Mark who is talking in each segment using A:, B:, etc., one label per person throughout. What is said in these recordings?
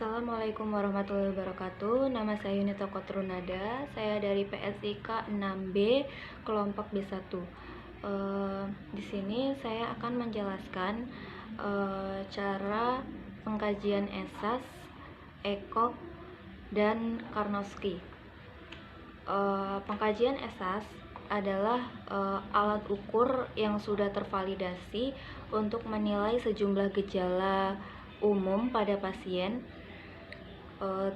A: Assalamualaikum warahmatullahi wabarakatuh. Nama saya Yunita Kotrunada. Saya dari PSIK 6B kelompok B1. Di sini saya akan menjelaskan cara pengkajian Esas, Ekok, dan Karnofsky. Pengkajian Esas adalah alat ukur yang sudah tervalidasi untuk menilai sejumlah gejala umum pada pasien.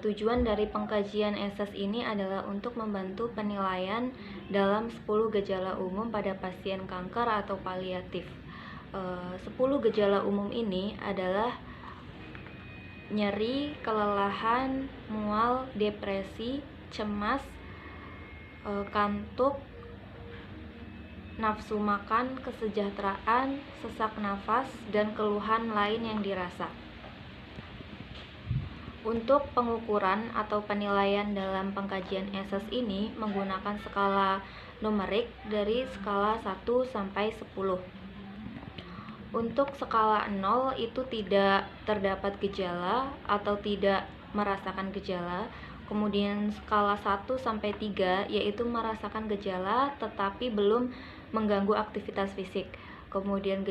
A: Tujuan dari pengkajian Esas ini adalah untuk membantu penilaian dalam 10 gejala umum pada pasien kanker atau paliatif. 10 gejala umum ini adalah nyeri, kelelahan, mual, depresi, cemas, kantuk, nafsu makan, kesejahteraan, sesak nafas, dan keluhan lain yang dirasa. Untuk pengukuran atau penilaian dalam pengkajian Esas ini menggunakan skala numerik dari skala 1 sampai 10. Untuk skala 0 itu tidak terdapat gejala atau tidak merasakan gejala. Kemudian skala 1 sampai 3 yaitu merasakan gejala tetapi belum mengganggu aktivitas fisik. Kemudian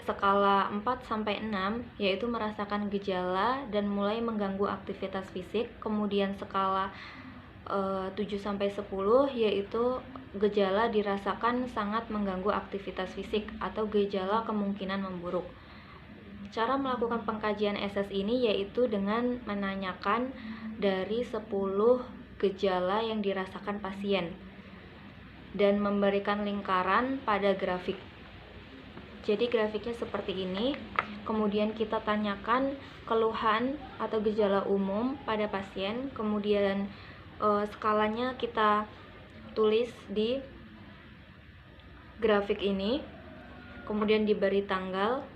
A: skala 4 sampai 6 yaitu merasakan gejala dan mulai mengganggu aktivitas fisik. Kemudian skala 7 sampai 10 yaitu gejala dirasakan sangat mengganggu aktivitas fisik atau gejala kemungkinan memburuk. Cara melakukan pengkajian Esas ini yaitu dengan menanyakan dari 10 gejala yang dirasakan pasien dan memberikan lingkaran pada grafik. Jadi grafiknya seperti ini. Kemudian kita tanyakan keluhan atau gejala umum pada pasien. Kemudian skalanya kita tulis di grafik ini. Kemudian diberi tanggal.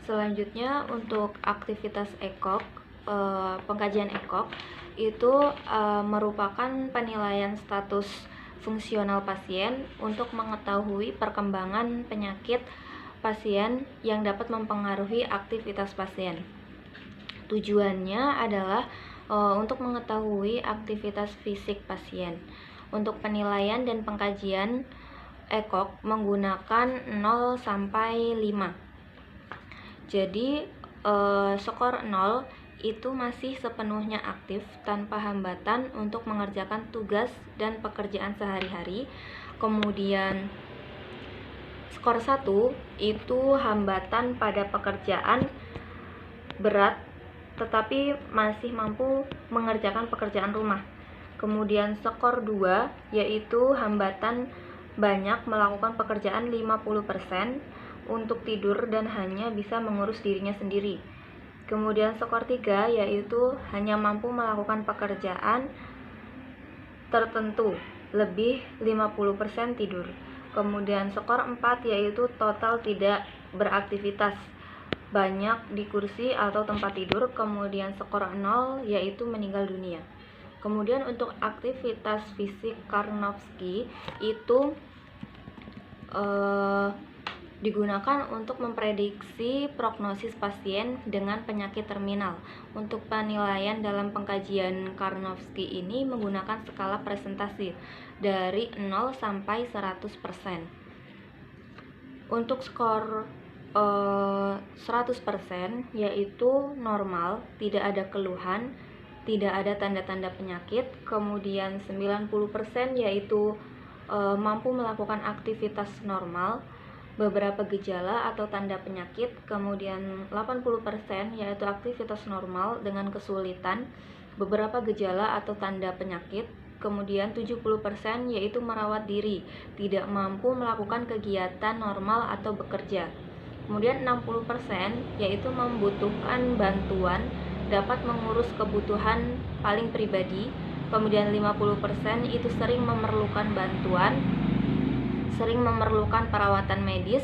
A: Selanjutnya untuk aktivitas ekok, pengkajian ekok itu merupakan penilaian status fungsional pasien untuk mengetahui perkembangan penyakit pasien yang dapat mempengaruhi aktivitas pasien. Tujuannya adalah untuk mengetahui aktivitas fisik pasien. Untuk penilaian dan pengkajian ekok menggunakan 0 sampai 5. Jadi skor 0 itu masih sepenuhnya aktif tanpa hambatan untuk mengerjakan tugas dan pekerjaan sehari-hari. Kemudian skor 1 itu hambatan pada pekerjaan berat tetapi masih mampu mengerjakan pekerjaan rumah. Kemudian skor 2 yaitu hambatan banyak melakukan pekerjaan 50% untuk tidur dan hanya bisa mengurus dirinya sendiri. Kemudian skor 3 yaitu hanya mampu melakukan pekerjaan tertentu, lebih 50% tidur. Kemudian skor 4 yaitu total tidak beraktivitas, banyak di kursi atau tempat tidur. Kemudian skor 0 yaitu meninggal dunia. Kemudian untuk aktivitas fisik Karnofsky itu digunakan untuk memprediksi prognosis pasien dengan penyakit terminal. Untuk penilaian dalam pengkajian Karnofsky ini menggunakan skala presentasi dari 0 sampai 100%. Untuk skor 100% yaitu normal, tidak ada keluhan, tidak ada tanda-tanda penyakit. Kemudian 90% yaitu mampu melakukan aktivitas normal, beberapa gejala atau tanda penyakit. Kemudian 80% yaitu aktivitas normal dengan kesulitan, beberapa gejala atau tanda penyakit. Kemudian 70% yaitu merawat diri, tidak mampu melakukan kegiatan normal atau bekerja. Kemudian 60% yaitu membutuhkan bantuan, dapat mengurus kebutuhan paling pribadi. Kemudian 50% itu sering memerlukan bantuan, sering memerlukan perawatan medis.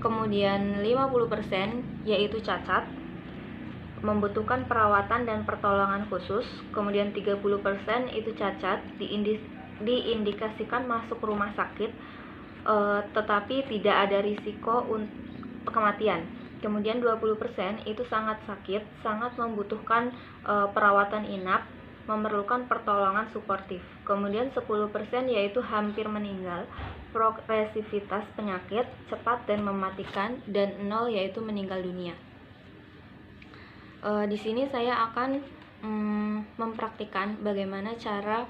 A: Kemudian 50% yaitu cacat, membutuhkan perawatan dan pertolongan khusus. Kemudian 30% itu cacat, diindikasikan masuk rumah sakit, tetapi tidak ada risiko kematian. Kemudian 20% itu sangat sakit, sangat membutuhkan perawatan inap, memerlukan pertolongan suportif. Kemudian 10% yaitu hampir meninggal, progresivitas penyakit cepat dan mematikan, dan 0 yaitu meninggal dunia. Di sini saya akan mempraktikkan bagaimana cara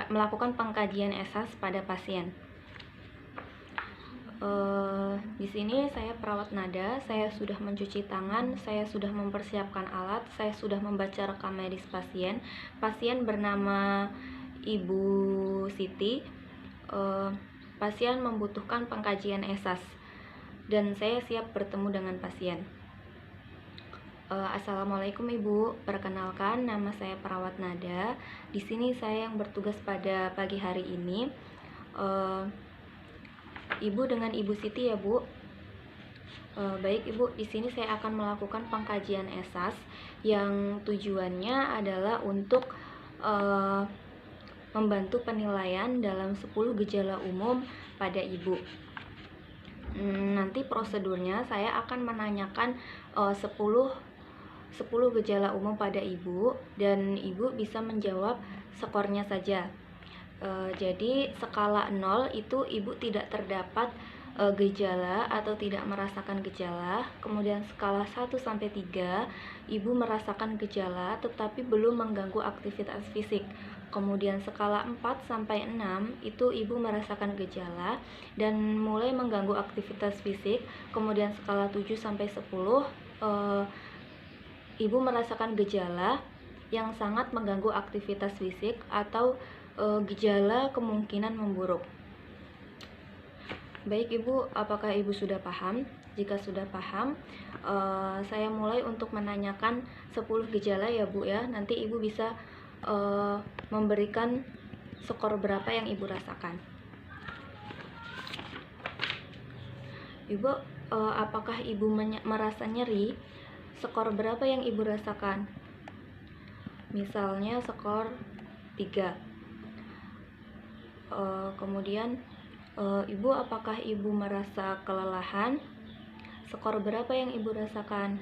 A: melakukan pengkajian ESAS pada pasien. Di sini saya perawat nada, saya sudah mencuci tangan, saya sudah mempersiapkan alat, saya sudah membaca rekam medis pasien. Pasien bernama Ibu Siti. Pasien membutuhkan pengkajian ESAS dan saya siap bertemu dengan pasien. Assalamualaikum Ibu, perkenalkan nama saya perawat nada. Di sini saya yang bertugas pada pagi hari ini. Ibu dengan Ibu Siti ya Bu. Baik Ibu, di sini saya akan melakukan pengkajian ESAS yang tujuannya adalah untuk membantu penilaian dalam 10 gejala umum pada Ibu. Nanti prosedurnya saya akan menanyakan 10 gejala umum pada Ibu dan Ibu bisa menjawab skornya saja. Jadi skala 0 itu Ibu tidak terdapat gejala atau tidak merasakan gejala. Kemudian skala 1 sampai 3 Ibu merasakan gejala tetapi belum mengganggu aktivitas fisik. Kemudian skala 4 sampai 6 itu Ibu merasakan gejala dan mulai mengganggu aktivitas fisik. Kemudian skala 7 sampai 10 Ibu merasakan gejala yang sangat mengganggu aktivitas fisik atau gejala kemungkinan memburuk. Baik Ibu, apakah Ibu sudah paham? Jika sudah paham, saya mulai untuk menanyakan 10 gejala ya Bu ya. Nanti Ibu bisa memberikan skor berapa yang Ibu rasakan. Ibu, apakah Ibu merasa nyeri? Skor berapa yang Ibu rasakan? Misalnya skor 3. Kemudian Ibu, apakah Ibu merasa kelelahan? Skor berapa yang Ibu rasakan?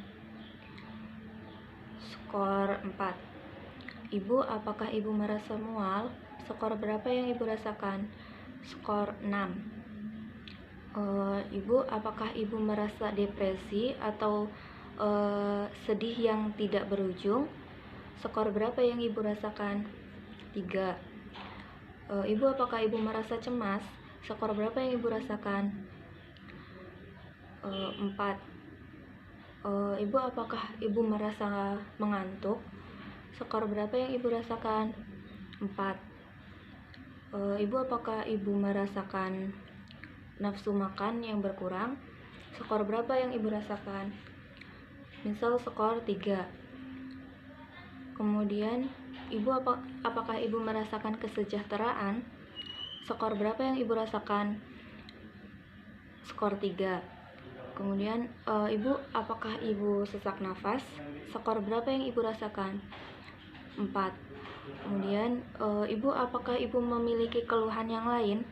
A: Skor 4. Ibu, apakah Ibu merasa mual? Skor berapa yang Ibu rasakan? Skor 6. Ibu, apakah Ibu merasa depresi atau sedih yang tidak berujung? Skor berapa yang Ibu rasakan? 3. Ibu, apakah Ibu merasa cemas? Skor berapa yang Ibu rasakan? 4. Ibu, apakah Ibu merasa mengantuk? Skor berapa yang Ibu rasakan? 4. Ibu, apakah Ibu merasakan nafsu makan yang berkurang? Skor berapa yang Ibu rasakan? Misal skor 3. Kemudian Ibu, apakah Ibu merasakan kesejahteraan? Skor berapa yang Ibu rasakan? Skor 3. Kemudian Ibu, apakah Ibu sesak nafas? Skor berapa yang Ibu rasakan? 4. Kemudian Ibu, apakah Ibu memiliki keluhan yang lain?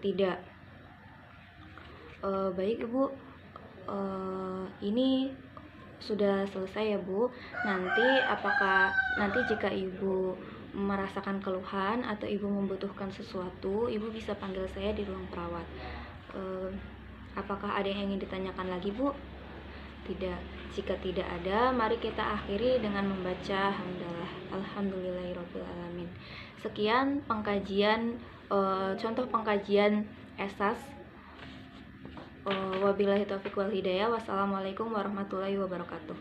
A: Tidak. Baik Ibu, ini sudah selesai ya Bu. Nanti jika Ibu merasakan keluhan atau Ibu membutuhkan sesuatu, Ibu bisa panggil saya di ruang perawat. Apakah ada yang ingin ditanyakan lagi Bu? Tidak. Jika tidak ada, mari kita akhiri dengan membaca hamdalah. Alhamdulillahirabbil alamin. Sekian pengkajian contoh pengkajian ESAS. Wabillahi taufiq wal hidayah. Wassalamualaikum warahmatullahi wabarakatuh.